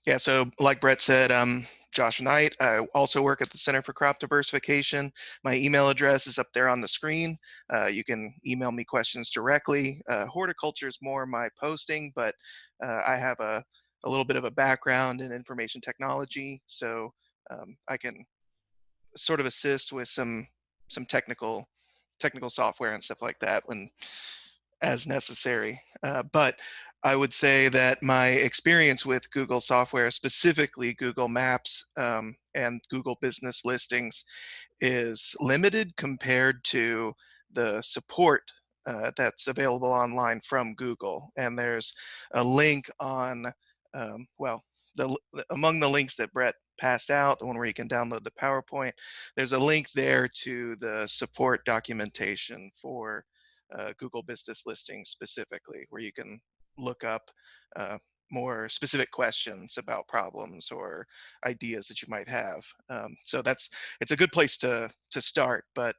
Yeah, so like Brett said, Josh Knight. I also work at the Center for Crop Diversification. My email address is up there on the screen. You can email me questions directly. Horticulture is more my posting, but I have a little bit of a background in information technology, so I can sort of assist with some technical software and stuff like that when as necessary. But I would say that my experience with Google software, specifically Google Maps and Google Business Listings, is limited compared to the support that's available online from Google. And there's a link on, well, among the links that Brett passed out, the one where you can download the PowerPoint, there's a link there to the support documentation for Google Business Listings specifically, where you can look up uh, more specific questions about problems or ideas that you might have. So it's a good place to start, but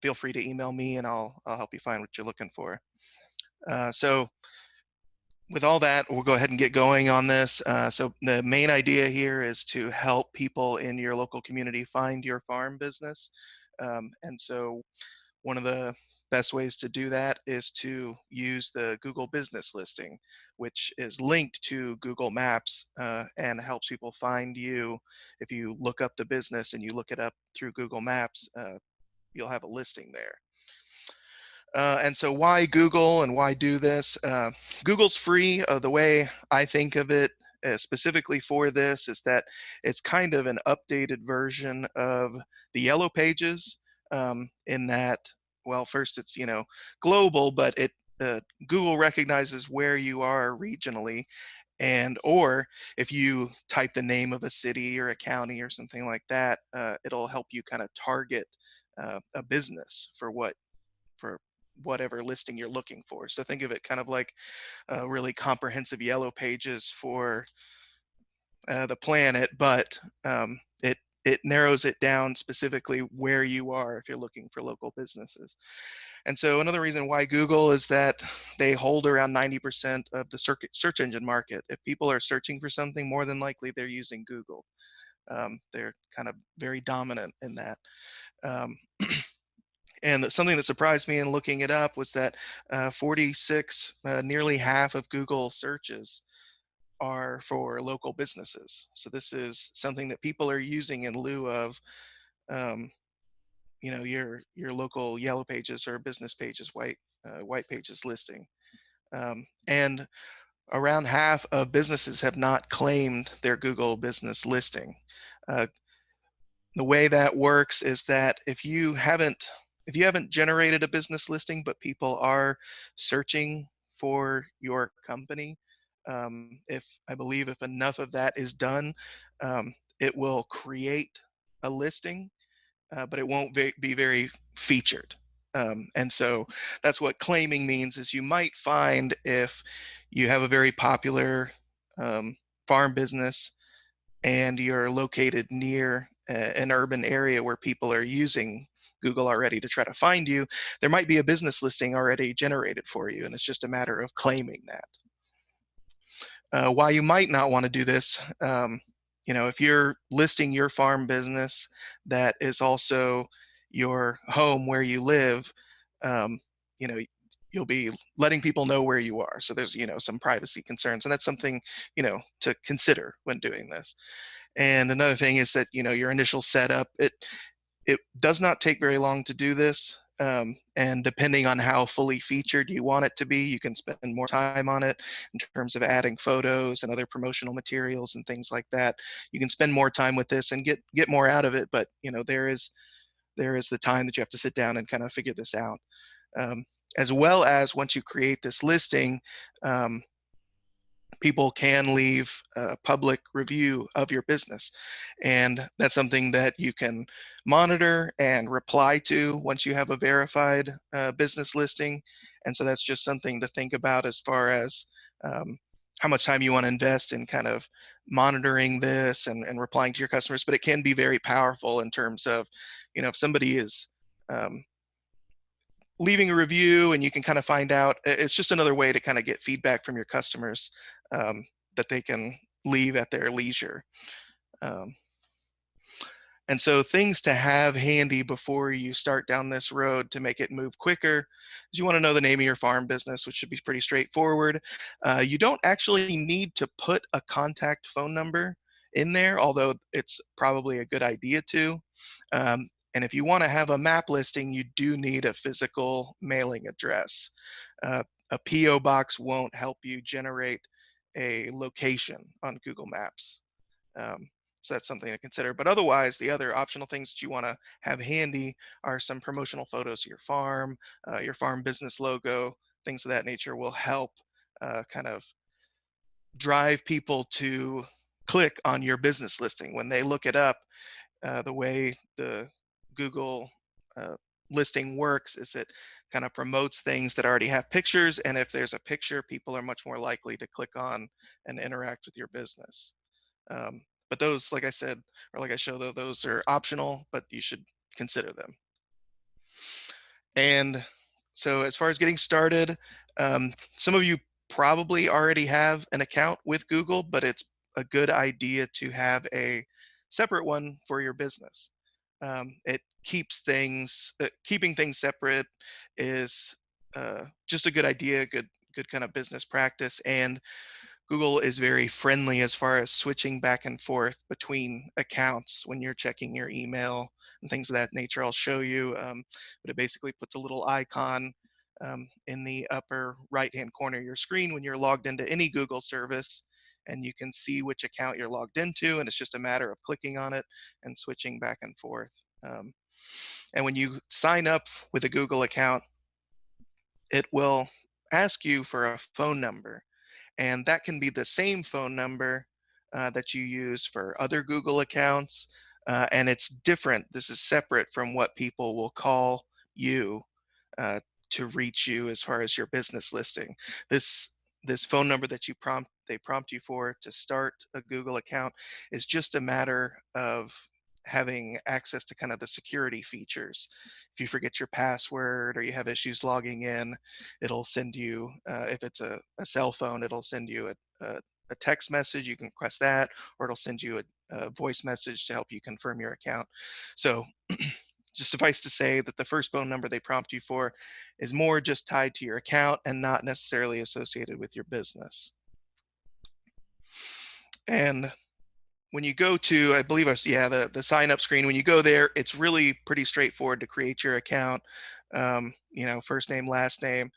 feel free to email me and I'll help you find what you're looking for. So with all that, we'll go ahead and get going on this. So the main idea here is to help people in your local community find your farm business. And so one of the best ways to do that is to use the Google Business Listing, which is linked to Google Maps and helps people find you. If you look up the business and you look it up through Google Maps, you'll have a listing there. And so why Google and why do this? Google's free. The way I think of it specifically for this is that it's kind of an updated version of the Yellow Pages in that, well, first it's, global, but Google recognizes where you are regionally, and or if you type the name of a city or a county or something like that, it'll help you kind of target a business for whatever listing you're looking for. So think of it kind of like really comprehensive Yellow Pages for the planet, but it narrows it down specifically where you are if you're looking for local businesses. And so another reason why Google is that they hold around 90% of the search engine market. If people are searching for something, more than likely they're using Google. They're kind of very dominant in that. Um, and something that surprised me in looking it up was that 46, nearly half of Google searches are for local businesses. So this is something that people are using in lieu of, um, your local Yellow Pages or Business Pages, white pages listing. And around half of businesses have not claimed their Google business listing. Uh, the way that works is that if you haven't generated a business listing, but people are searching for your company, if I believe if enough of that is done, it will create a listing, but it won't be very featured. And so that's what claiming means is you might find if you have a very popular farm business and you're located near an urban area where people are using Google already to try to find you, there might be a business listing already generated for you, and it's just a matter of claiming that. Why you might not want to do this, if you're listing your farm business that is also your home where you live, um, you know, you'll be letting people know where you are. So there's, some privacy concerns, and that's something, to consider when doing this. And another thing is that, your initial setup, it does not take very long to do this. And depending on how fully featured you want it to be, you can spend more time on it in terms of adding photos and other promotional materials and things like that. You can spend more time with this and get more out of it, but there is the time that you have to sit down and kind of figure this out. Um, as well as once you create this listing, um, people can leave a public review of your business. And that's something that you can monitor and reply to once you have a verified business listing. And so that's just something to think about as far as how much time you want to invest in kind of monitoring this and replying to your customers. But it can be very powerful in terms of, if somebody is um, leaving a review and you can kind of find out, it's just another way to kind of get feedback from your customers, that they can leave at their leisure. Um, and so things to have handy before you start down this road to make it move quicker is you want to know the name of your farm business, which should be pretty straightforward. You don't actually need to put a contact phone number in there, although it's probably a good idea to. And if you want to have a map listing, you do need a physical mailing address. Uh, a PO box won't help you generate a location on Google Maps. Um, so that's something to consider. But otherwise, the other optional things that you want to have handy are some promotional photos of your farm business logo, things of that nature will help kind of drive people to click on your business listing. When they look it up, the way the Google uh, listing works is it kind of promotes things that already have pictures. And if there's a picture, people are much more likely to click on and interact with your business. Um, but those, like I said, or like I showed, those are optional, but you should consider them. And so, as far as getting started, some of you probably already have an account with Google, but it's a good idea to have a separate one for your business. It keeps keeping things separate is just a good idea, good kind of business practice, and Google is very friendly as far as switching back and forth between accounts when you're checking your email and things of that nature. I'll show you, but it basically puts a little icon in the upper right-hand corner of your screen when you're logged into any Google service, and you can see which account you're logged into, and it's just a matter of clicking on it and switching back and forth. And when you sign up with a Google account, it will ask you for a phone number, and that can be the same phone number that you use for other Google accounts, and it's different. This is separate from what people will call you uh, to reach you as far as your business listing. This this phone number that they prompt you for to start a Google account is just a matter of having access to kind of the security features. If you forget your password or you have issues logging in, it'll send you, if it's a cell phone, it'll send you a text message. You can request that, or it'll send you a voice message to help you confirm your account. So just suffice to say that the first phone number they prompt you for is more just tied to your account and not necessarily associated with your business. And when you go to, I believe, yeah, the sign up screen, when you go there, it's really pretty straightforward to create your account. First name, last name,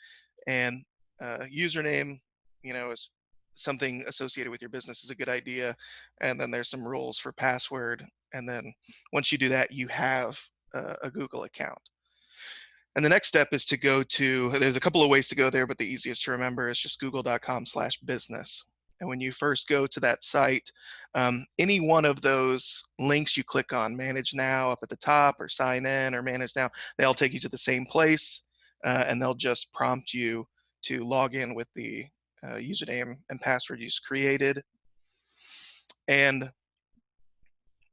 and username, is something associated with your business is a good idea. And then there's some rules for password. And then once you do that, you have a Google account. And the next step is to go to, there's a couple of ways to go there, but the easiest to remember is just google.com/business. And when you first go to that site, any one of those links you click on, manage now up at the top, or sign in, or manage now, they all take you to the same place, and they'll just prompt you to log in with the username and password you just created. And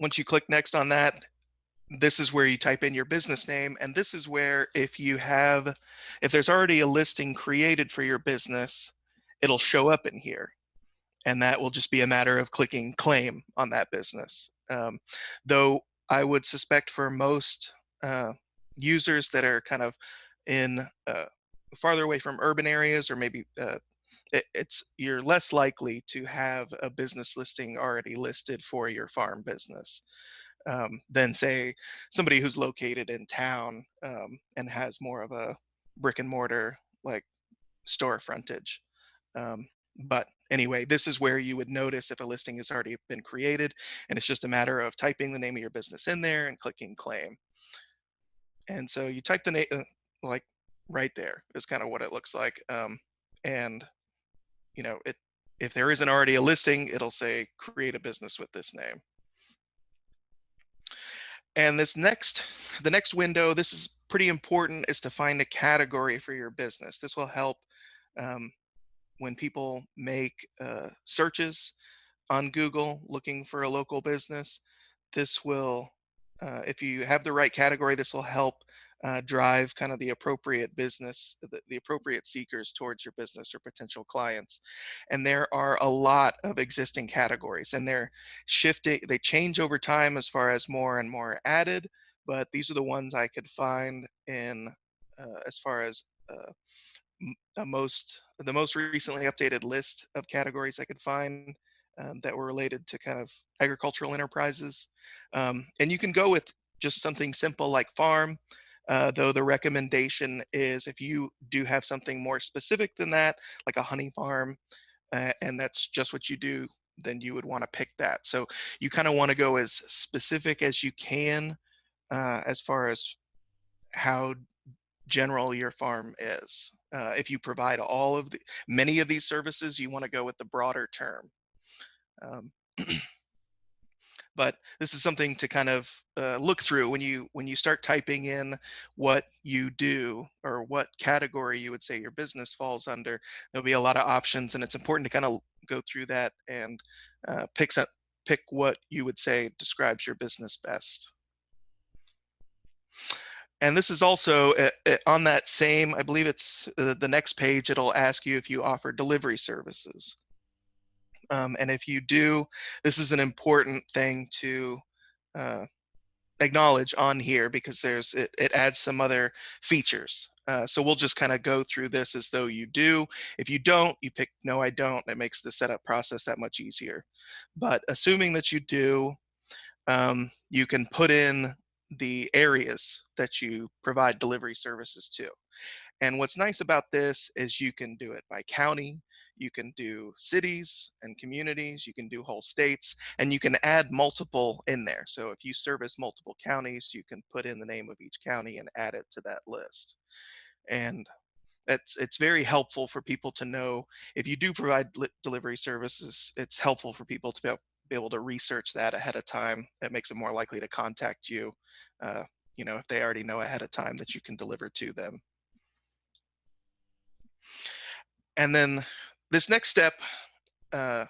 once you click next on that, this is where you type in your business name, and this is where if there's already a listing created for your business, it'll show up in here, and that will just be a matter of clicking claim on that business. Though I would suspect for most users that are kind of in farther away from urban areas, or maybe you're less likely to have a business listing already listed for your farm business than, say, somebody who's located in town and has more of a brick and mortar like store frontage. But anyway, this is where you would notice if a listing has already been created, and it's just a matter of typing the name of your business in there and clicking claim. And so you type the name, like right there is kind of what it looks like. And it if there isn't already a listing, it'll say create a business with this name. And the next window, this is pretty important, is to find a category for your business. This will help um, when people make searches on Google looking for a local business. This will, if you have the right category, this will help drive kind of the appropriate the appropriate seekers towards your business or potential clients. And there are a lot of existing categories, and they're shifting, they change over time as far as more and more added, but these are the ones I could find in as far as the most recently updated list of categories I could find that were related to kind of agricultural enterprises. And you can go with just something simple like farm, though the recommendation is if you do have something more specific than that, like a honey farm, and that's just what you do, then you would want to pick that. So you kind of want to go as specific as you can as far as how general your farm is. If you provide all of the many of these services, you want to go with the broader term. Um, but this is something to kind of look through when you start typing in what you do or what category you would say your business falls under. There'll be a lot of options, and it's important to kind of go through that and pick what you would say describes your business best. And this is also on that same, I believe it's the next page, it'll ask you if you offer delivery services. And if you do, this is an important thing to uh, acknowledge on here because it adds some other features. So we'll just kind of go through this as though you do. If you don't, you pick no, I don't. It makes the setup process that much easier. But assuming that you do, you can put in the areas that you provide delivery services to. And what's nice about this is you can do it by county, you can do cities and communities, you can do whole states, and you can add multiple in there. So if you service multiple counties, you can put in the name of each county and add it to that list. And it's very helpful for people to know if you do provide delivery services. It's helpful for people to be able to research that ahead of time. It makes them more likely to contact you. Uh, if they already know ahead of time that you can deliver to them. And then this next step uh,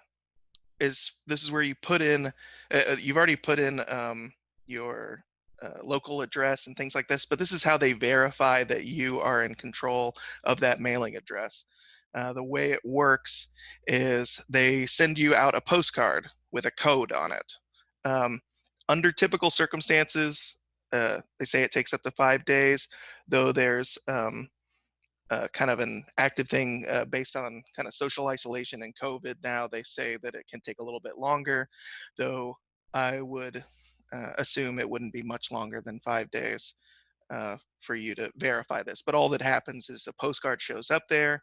this is where you put in you've already put in your local address and things like this, but this is how they verify that you are in control of that mailing address. The way it works is they send you out a postcard with a code on it. um, Under typical circumstances, they say it takes up to 5 days, though there's kind of an active thing based on kind of social isolation and COVID. Now they say that it can take a little bit longer, though I would assume it wouldn't be much longer than 5 days for you to verify this. But all that happens is a postcard shows up there,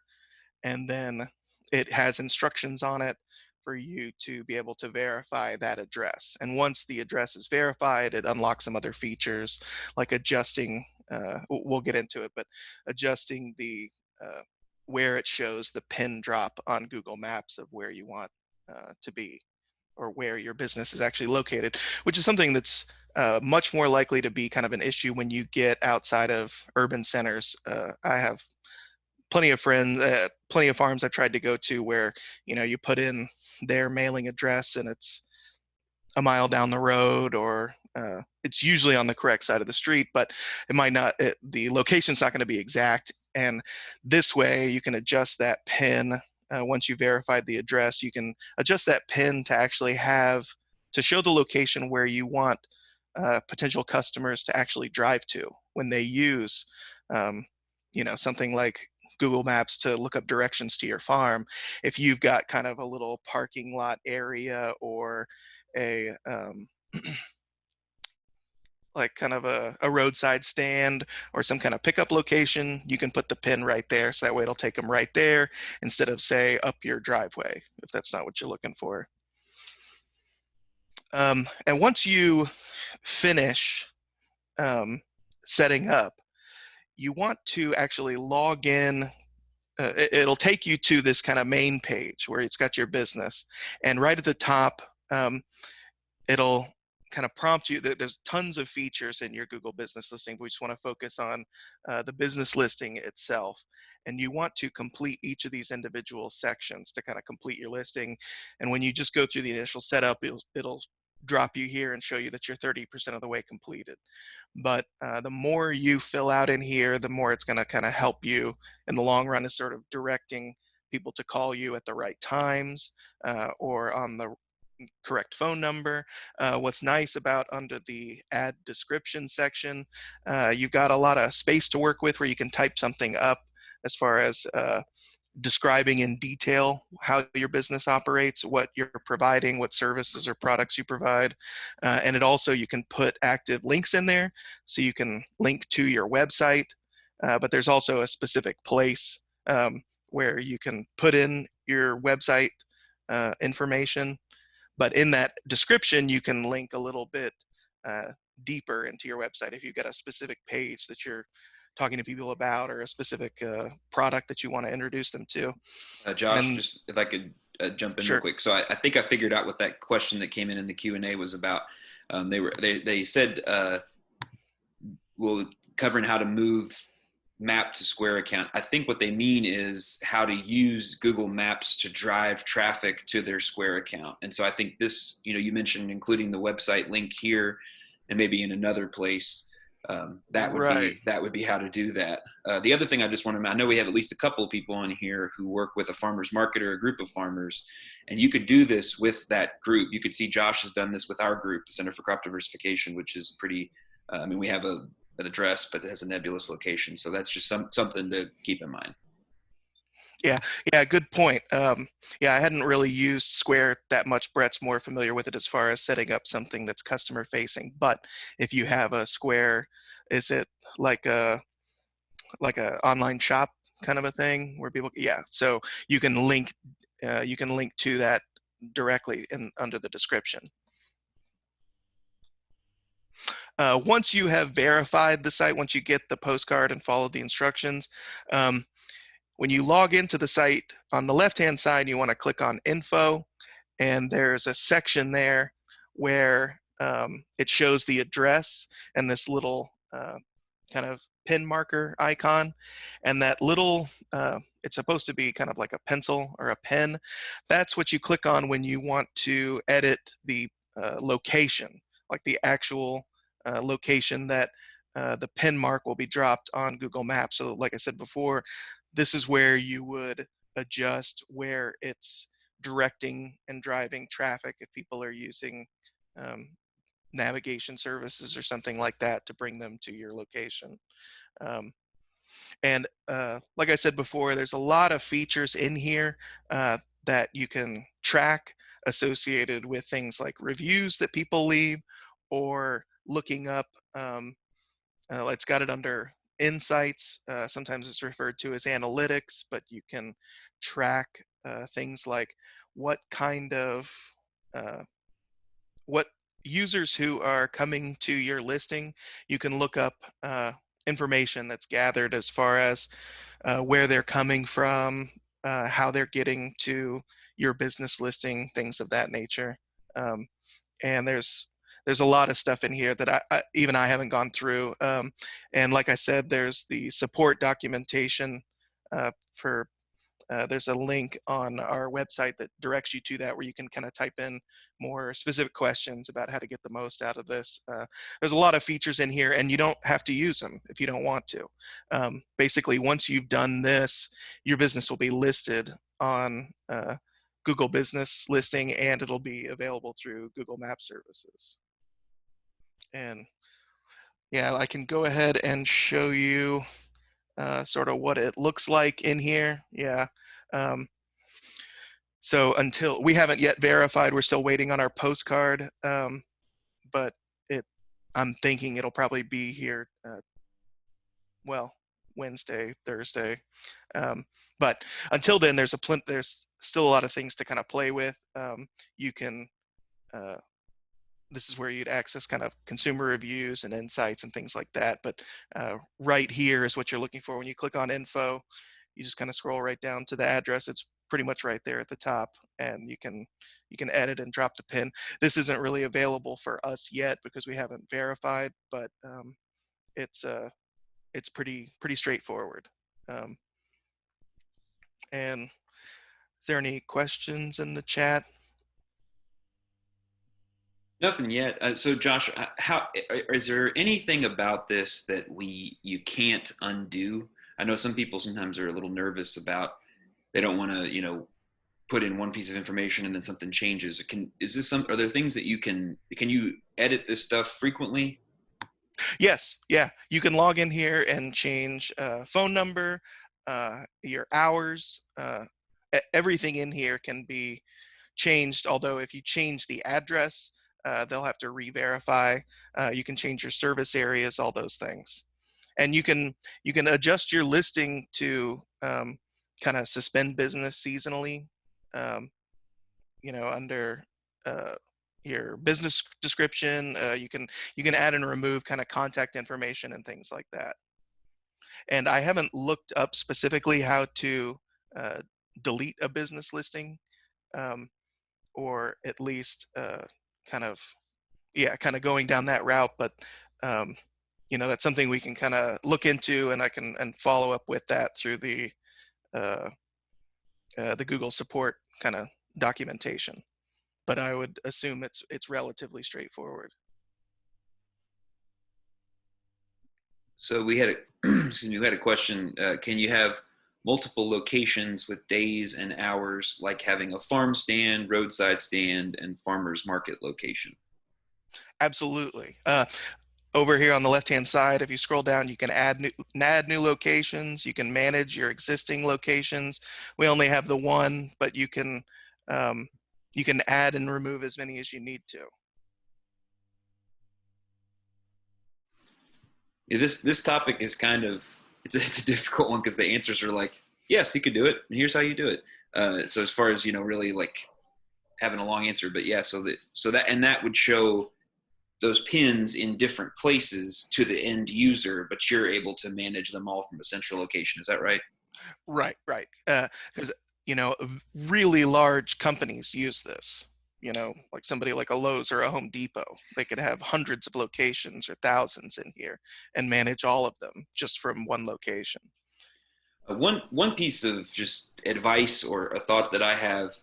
and then it has instructions on it for you to be able to verify that address. And once the address is verified, it unlocks some other features like adjusting, we'll get into it, but adjusting the where it shows the pin drop on Google Maps of where you want to be or where your business is actually located, which is something that's much more likely to be kind of an issue when you get outside of urban centers. I have plenty of friends, plenty of farms I've tried to go to where you put in their mailing address and it's a mile down the road, or it's usually on the correct side of the street, but it might not. The location's not going to be exact, and this way you can adjust that pin. Once you verified the address, you can adjust that pin to actually to show the location where you want potential customers to actually drive to when they use um, something like Google Maps to look up directions to your farm. If you've got kind of a little parking lot area or a like kind of a roadside stand or some kind of pickup location, you can put the pin right there. So that way it'll take them right there instead of, say, up your driveway, if that's not what you're looking for. And once you finish setting up, you want to actually log in. It'll take you to this kind of main page where it's got your business. And right at the top, it'll kind of prompt you. There's tons of features in your Google business listing, but we just want to focus on the business listing itself. And you want to complete each of these individual sections to kind of complete your listing. And when you just go through the initial setup, it'll drop you here and show you that you're 30% of the way completed. But the more you fill out in here, the more it's going to kind of help you in the long run, is sort of directing people to call you at the right times, or on the correct phone number. What's nice about under the add description section, you've got a lot of space to work with where you can type something up as far as describing in detail how your business operates, what you're providing, what services or products you provide. And it also, you can put active links in there, so you can link to your website, but there's also a specific place where you can put in your website information. But in that description, you can link a little bit deeper into your website if you've got a specific page that you're talking to people about, or a specific product that you want to introduce them to. Josh, And just if I could jump in real sure. quick. So I think I figured out what that question that came in the Q&A was about. They said, well, covering how to move map to Square account. I think what they mean is how to use Google Maps to drive traffic to their Square account. And so I think this, you mentioned including the website link here and maybe in another place. That would Right. be how to do that. The other thing I just want to, I know we have at least a couple of people on here who work with a farmers market or a group of farmers, and you could do this with that group. You could see Josh has done this with our group, the Center for Crop Diversification, which is pretty. I mean, we have an address, but it has a nebulous location, so that's just something to keep in mind. Yeah, yeah, good point. Yeah, I hadn't really used Square that much. Brett's more familiar with it as far as setting up something that's customer facing. But if you have a Square, is it like a online shop kind of a thing where people? Yeah, so you can link to that directly in under the description. Once you have verified the site, once you get the postcard and follow the instructions, um, when you log into the site, on the left-hand side, you want to click on Info, and there's a section there where it shows the address and this little kind of pin marker icon. And that little, it's supposed to be kind of like a pencil or a pen. That's what you click on when you want to edit the location, like the actual location that the pin mark will be dropped on Google Maps. So, like I said before, this is where you would adjust where it's directing and driving traffic if people are using um, navigation services or something like that to bring them to your location. Um, and like I said before, there's a lot of features in here that you can track associated with things like reviews that people leave, or looking up. It's got it under insights. Sometimes it's referred to as analytics, but you can track things like what kind of uh, what users who are coming to your listing. You can look up information that's gathered as far as where they're coming from, how they're getting to your business listing, things of that nature. Um, and there's a lot of stuff in here that even I haven't gone through. And like I said, there's the support documentation for there's a link on our website that directs you to that, where you can kind of type in more specific questions about how to get the most out of this. There's a lot of features in here, and you don't have to use them if you don't want to. Basically, once you've done this, your business will be listed on Google Business Listing, and it'll be available through Google Map services. And yeah, I can go ahead and show you sort of what it looks like in here. Yeah. Um, So until we haven't yet verified, we're still waiting on our postcard. But it, I'm thinking it'll probably be here. Well, Wednesday, Thursday. Um, but until then, there's still a lot of things to kind of play with. You can. Uh, this is where you'd access kind of consumer reviews and insights and things like that. But right here is what you're looking for when you click on info. You just kind of scroll right down to the address. It's pretty much right there at the top, and you can edit and drop the pin. This isn't really available for us yet because we haven't verified, but it's it's pretty straightforward. Um, and is there any questions in the chat? Nothing yet. So, Josh, how is there anything about this that you can't undo? I know some people sometimes are a little nervous about they don't want to, put in one piece of information and then something changes. Are there things that can you edit this stuff frequently? Yes, yeah. You can log in here and change phone number, your hours. Everything in here can be changed. Although if you change the address, they'll have to re-verify. You can change your service areas, all those things, and you can adjust your listing to kind of suspend business seasonally. Um, under uh, your business description. You can add and remove kind of contact information and things like that. And I haven't looked up specifically how to uh, delete a business listing, um, or at least kind of kind of going down that route. But um, that's something we can kind of look into, and I can and follow up with that through uh, the Google support kind of documentation. But I would assume it's relatively straightforward. So we had a excuse me, we had a question. Can you have multiple locations with days and hours, like having a farm stand, roadside stand, and farmers market location? Absolutely. Over here on the left-hand side, if you scroll down, you can add new locations. You can manage your existing locations. We only have the one, but um, you can add and remove as many as you need to. Yeah, this topic is kind of it's a difficult one because the answers are like, yes, you could do it, and here's how you do it. So as far as really like having a long answer, but yeah, that would show those pins in different places to the end user, but you're able to manage them all from a central location. Is that right? Right, right. Because really large companies use this. Like somebody like a Lowe's or a Home Depot, they could have hundreds of locations or thousands in here and manage all of them just from one location. One piece of just advice or a thought that I have,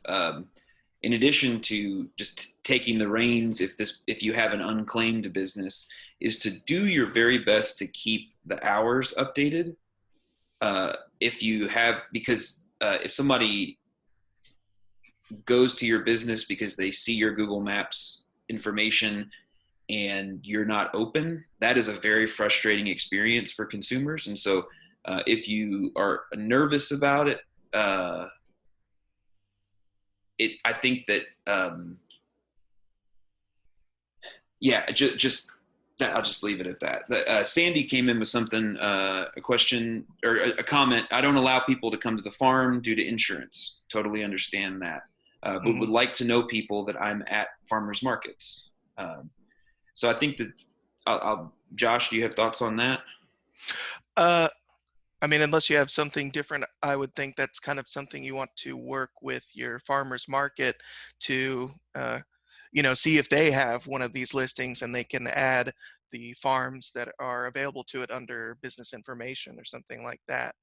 in addition to just taking the reins, if you have an unclaimed business, is to do your very best to keep the hours updated. If you have, because if somebody goes to your business because they see your Google Maps information and you're not open, that is a very frustrating experience for consumers. And so, if you are nervous about it, I think that, yeah, I'll just leave it at that. Sandy came in with something, a question or a comment. I don't allow people to come to the farm due to insurance. Totally understand that, but Mm-hmm. would like to know people that I'm at farmers markets. So I think that, Josh, do you have thoughts on that? Uh, I mean, unless you have something different, I would think that's kind of something you want to work with your farmers market to, see if they have one of these listings and they can add the farms that are available to it under business information or something like that.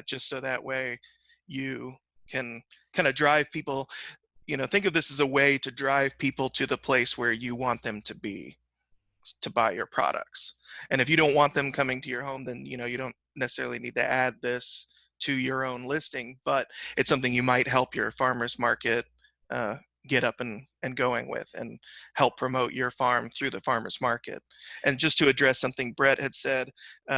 Just so that way you can kind of drive people, think of this as a way to drive people to the place where you want them to be to buy your products. And if you don't want them coming to your home, then you don't necessarily need to add this to your own listing, but it's something you might help your farmers market uh, get up and going with and help promote your farm through the farmers market. And just to address something Brett had said,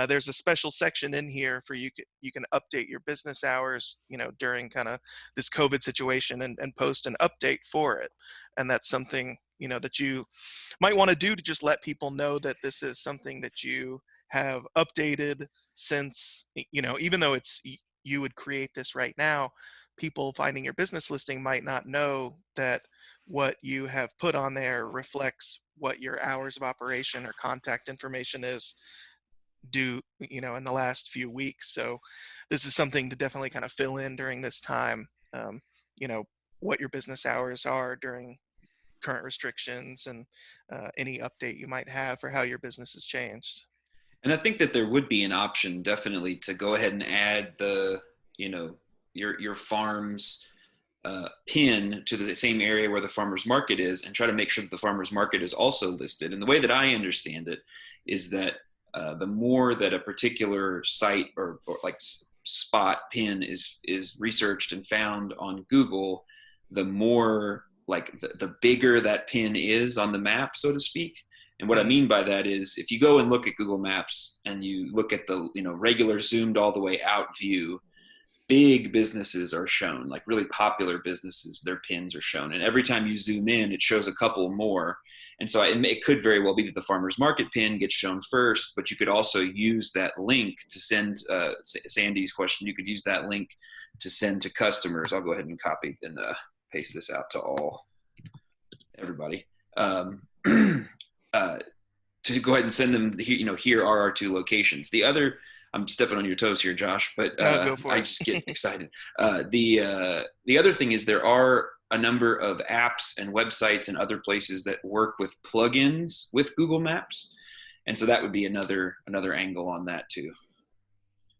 there's a special section in here for you can update your business hours, during kind of this COVID situation and post an update for it. And that's something, that you might want to do to just let people know that this is something that you have updated since, even though you would create this right now, people finding your business listing might not know that what you have put on there reflects what your hours of operation or contact information is due, in the last few weeks. So this is something to definitely kind of fill in during this time, you know, what your business hours are during current restrictions and any update you might have for how your business has changed. And I think that there would be an option definitely to go ahead and add the, you know, your farms pin to the same area where the farmer's market is and try to make sure that the farmer's market is also listed. And the way that I understand it is that the more that a particular site or like spot pin is researched and found on Google, the more like the bigger that pin is on the map, so to speak. And what I mean by that is if you go and look at Google Maps and you look at the regular zoomed all the way out view, big businesses are shown, like really popular businesses, their pins are shown. And every time you zoom in, it shows a couple more. And so it could very well be that the farmer's market pin gets shown first, but you could also use that link to send Sandy's question. You could use that link to send to customers. I'll go ahead and copy and paste this out to everybody. To go ahead and send them, here are our two locations. The other, I'm stepping on your toes here, Josh, but No, go for I it. just get excited. The other thing is there are a number of apps and websites and other places that work with plugins with Google Maps. And so that would be another angle on that too,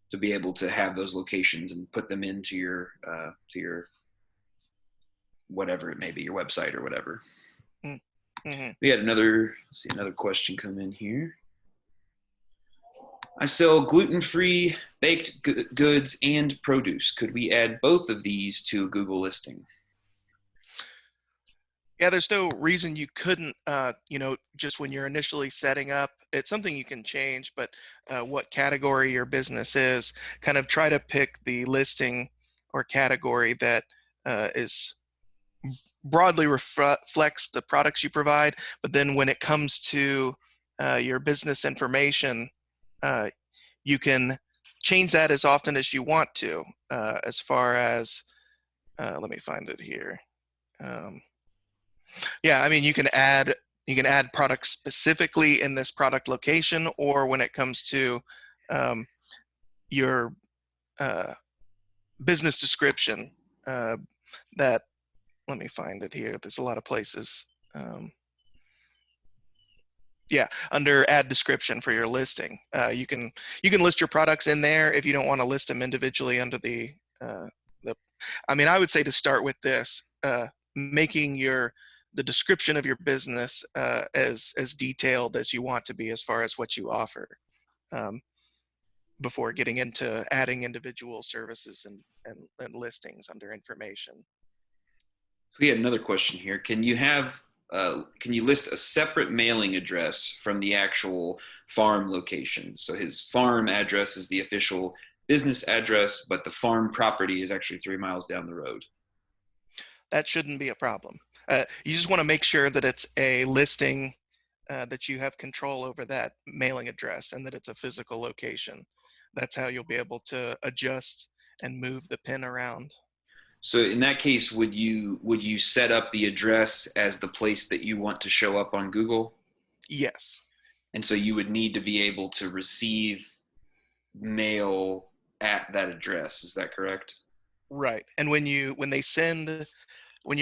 to be able to have those locations and put them into your whatever it may be, your website or whatever. Mm-hmm. We had another question come in here. I sell gluten-free baked goods and produce. Could we add both of these to a Google listing? Yeah, there's no reason you couldn't, just when you're initially setting up, it's something you can change, but what category your business is, kind of try to pick the listing or category that is broadly reflects the products you provide. But then when it comes to your business information, you can change that as often as you want to, as far as, let me find it here. Yeah, I mean, you can add products specifically in this product location, or when it comes to your business description, that, let me find it here. There's a lot of places. Yeah, under add description for your listing, you can list your products in there if you don't want to list them individually under the. I mean, I would say to start with this, making the description of your business as detailed as you want to be as far as what you offer, before getting into adding individual services and listings under information. We had another question here. Can you list a separate mailing address from the actual farm location? So his farm address is the official business address, but the farm property is actually 3 miles down the road. That shouldn't be a problem. You just want to make sure that it's a listing, that you have control over that mailing address and that it's a physical location. That's how you'll be able to adjust and move the pin around. So in that case, would you set up the address as the place that you want to show up on Google? Yes. And so you would need to be able to receive mail at that address. Is that correct? Right. And when you're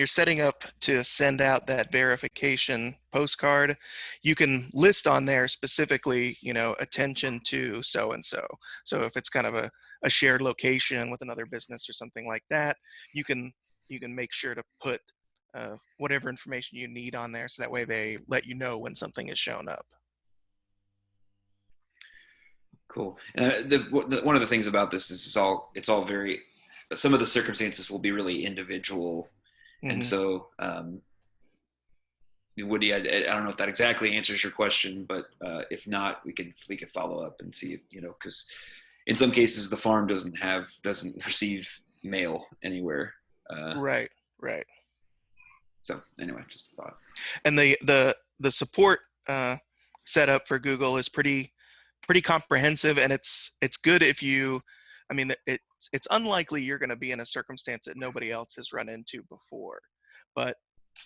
setting up to send out that verification postcard, you can list on there specifically, attention to so and so. So if it's kind of a shared location with another business or something like that, you can make sure to put whatever information you need on there, so that way they let you know when something is shown up. Cool. One of the things about this is it's all very, some of the circumstances will be really individual. Mm-hmm. And so, Woody, I don't know if that exactly answers your question, but if not, we could follow up and see if, because in some cases the farm doesn't receive mail anywhere. Right. So anyway, just a thought. And the support setup for Google is pretty comprehensive, and it's good if you, I mean, it's unlikely you're going to be in a circumstance that nobody else has run into before. But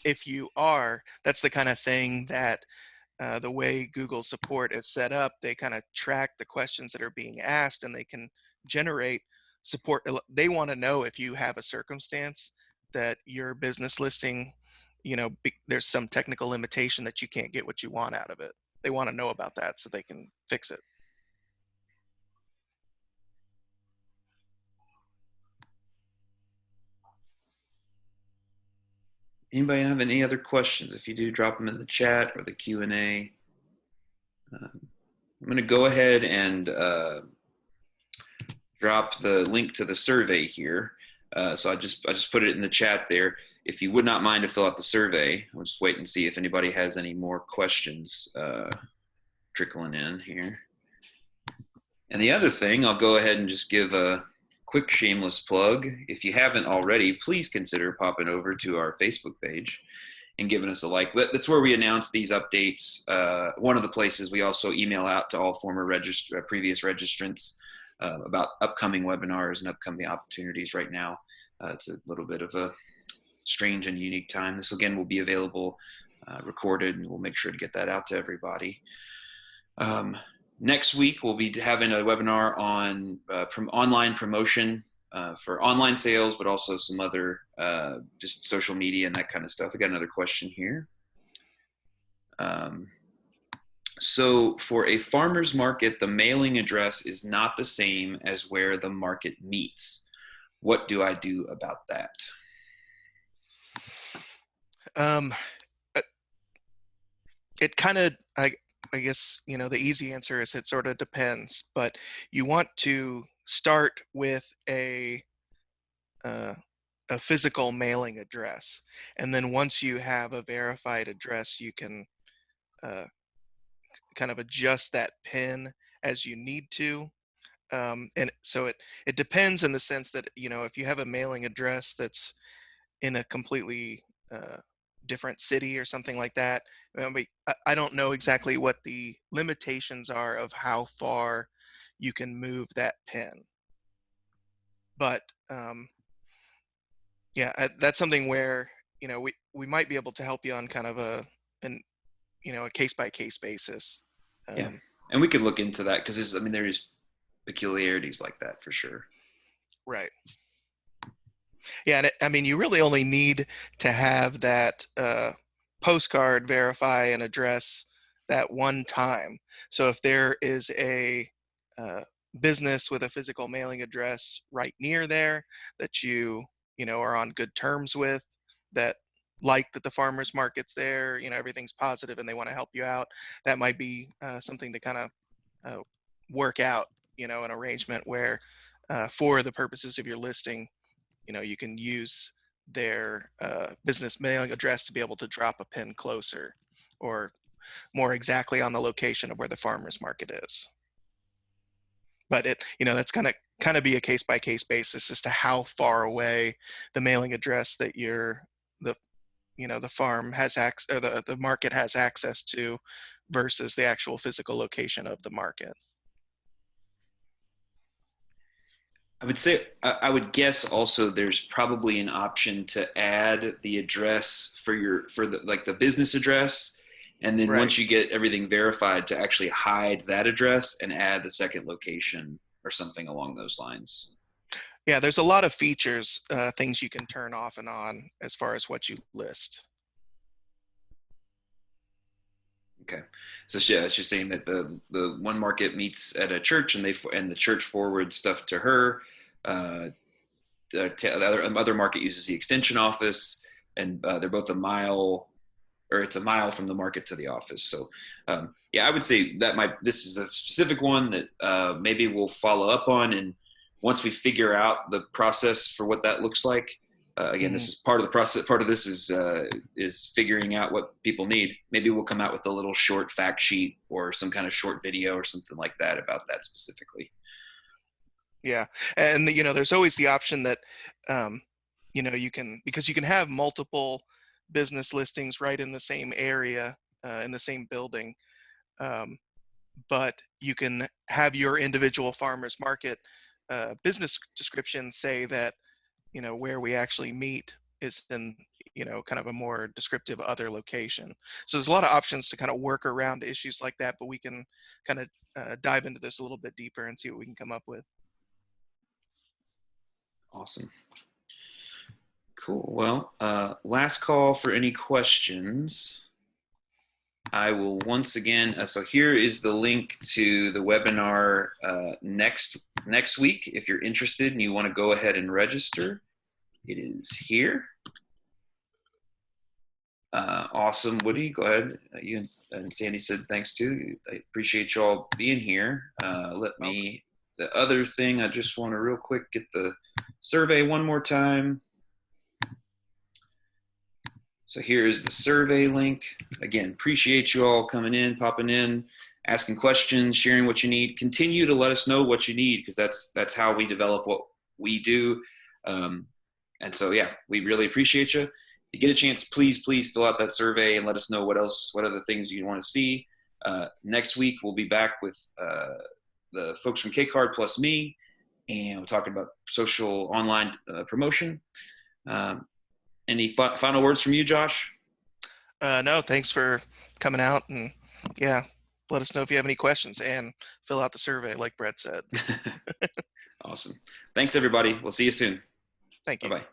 if you are, that's the kind of thing that the way Google support is set up, they kind of track the questions that are being asked, and they can generate support. They want to know if you have a circumstance that your business listing, there's some technical limitation that you can't get what you want out of it. They want to know about that so they can fix it. Anybody have any other questions? If you do, drop them in the chat or the Q&A. I'm going to go ahead and drop the link to the survey here. So I just put it in the chat there. If you would not mind to fill out the survey, we'll just wait and see if anybody has any more questions trickling in here. And the other thing, I'll go ahead and just give a quick shameless plug. If you haven't already, please consider popping over to our Facebook page and giving us a like. That's where we announce these updates. One of the places we also email out to all former previous registrants about upcoming webinars and upcoming opportunities right now. It's a little bit of a strange and unique time. This again will be available recorded, and we'll make sure to get that out to everybody. Next week, we'll be having a webinar on online promotion for online sales, but also some other just social media and that kind of stuff. I got another question here. So for a farmer's market, the mailing address is not the same as where the market meets. What do I do about that? It kind of, I guess, the easy answer is it sort of depends, but you want to start with a physical mailing address. And then once you have a verified address, you can kind of adjust that PIN as you need to. And so it depends in the sense that, if you have a mailing address that's in a completely different city or something like that, I don't know exactly what the limitations are of how far you can move that PIN. But yeah, that's something where, we might be able to help you on kind of a case-by-case basis. Yeah, and we could look into that because there is peculiarities like that for sure. Right. Yeah, and you really only need to have that postcard verify an address that one time. So if there is a business with a physical mailing address right near there that you are on good terms with, that that the farmers market's there, everything's positive and they want to help you out, that might be something to kind of work out, an arrangement where for the purposes of your listing, you can use their business mailing address to be able to drop a pin closer or more exactly on the location of where the farmers market is. But that's kind of be a case by case basis as to how far away the mailing address that the farm has access, or the market has access to, versus the actual physical location of the market. I would say, I would guess also there's probably an option to add the address for the business address. And then once you get everything verified, to actually hide that address and add the second location or something along those lines. Yeah, there's a lot of features, things you can turn off and on as far as what you list. Okay, so yeah, it's just saying that the one market meets at a church and the church forwards stuff to her. The other market uses the extension office, and they're both it's a mile from the market to the office. So yeah, I would say that this is a specific one that maybe we'll follow up on, and once we figure out the process for what that looks like. Again, this is part of the process. Part of this is figuring out what people need. Maybe we'll come out with a little short fact sheet or some kind of short video or something like that about that specifically. Yeah, and there's always the option that you can have multiple business listings right in the same area, in the same building, but you can have your individual farmers market business description say that where we actually meet is in kind of a more descriptive other location. So there's a lot of options to kind of work around issues like that, but we can kind of dive into this a little bit deeper and see what we can come up with. Awesome. Cool. Well, last call for any questions. I will once again, so here is the link to the webinar next week. If you're interested and you want to go ahead and register, it is here. Awesome. Woody, go ahead. You and Sandy said thanks too. I appreciate you all being here. The other thing, I just want to real quick get the survey one more time. So here is the survey link. Again, appreciate you all coming in, popping in, asking questions, sharing what you need. Continue to let us know what you need, because that's how we develop what we do. And so, yeah, we really appreciate you. If you get a chance, please fill out that survey and let us know what other things you want to see. Next week, we'll be back with the folks from K-Card plus me, and we're talking about social online promotion. Any final words from you, Josh? No, thanks for coming out, and yeah, let us know if you have any questions and fill out the survey like Brett said. Awesome. Thanks, everybody. We'll see you soon. Thank you. Bye-bye.